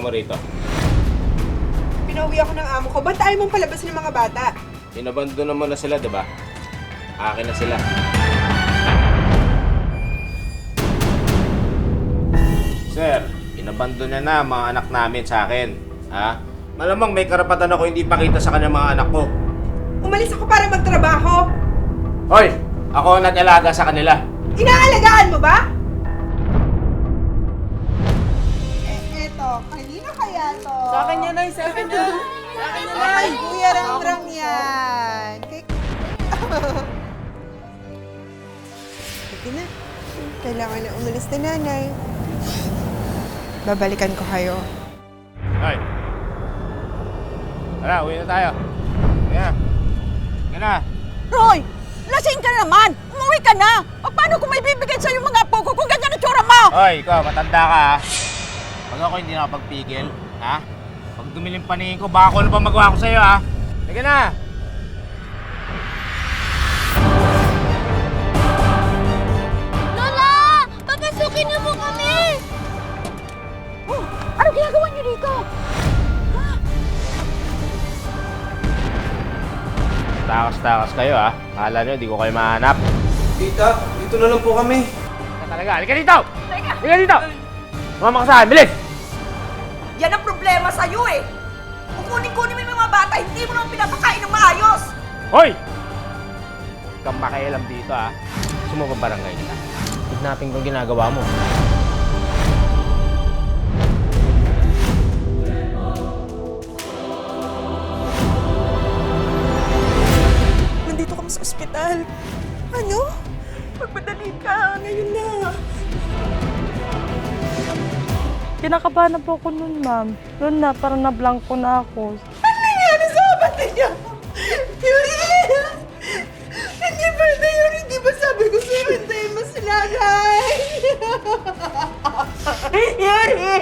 ginagawa mo rito? Pinauwi ako ng amo ko. Ba't ayaw mong palabasin ng mga bata? Inabandon mo na sila, di ba? Akin na sila. Sir, inabandon niya na mga anak namin sa akin. Ha? Malamang may karapatan ako hindi pakita sa kanya mga anak ko. Umalis ako para magtrabaho. Hoy! Ako ang nag-alaga sa kanila. Inaalagaan mo ba? Eto, kanina kaya to? Sa akin yan, Nay. Sa akin yan. Sa akin yan, Nay. Ay, Kuya Ramram yan. Sige na. Kailangan na umalis na nanay. Babalikan ko kayo. Hoy! Tara, uwi na tayo. Kaya. Kaya na. Roy! Lasing ka naman! Umuwi ka na! Paano kung may bibigyan sa'yo mga apo ko kung ganyan ang tsura mo? Hoy, ikaw, matanda ka ha. Pag ako hindi nakapagpigil, ha? Pag dumiling paningin ko, baka ano pa magawa ko sa'yo, ha? Sige na! Lola! Papasukin niyo po kami! Oh, ano ginagawa niyo dito? Takas-takas kayo, ha? Akala nyo, di ko kayo mahanap. Tita, dito na lang po kami. Talaga, halika dito! Halika dito! Mama ka sa akin, bilis! Yan ang problema sa'yo eh! Kukunin-kunin mo yung mga bata, hindi mo naman pinapakain ng maayos! Hoy! Huwag kang makialam dito, ha? Gusto mo ba barangay kita? Kidnapping kong ginagawa mo. Nandito kami sa ospital. Ano? Magpadali ka. Ngayon na. Kinakabahan na po ako nun, ma'am. Noon na, parang nablangko na ako. Ano nangyari sa kapatid niya? Yuri! Hindi ba na Yuri? Hindi ba sabi ko sa'yo, hintayin mo si nanay? Yuri!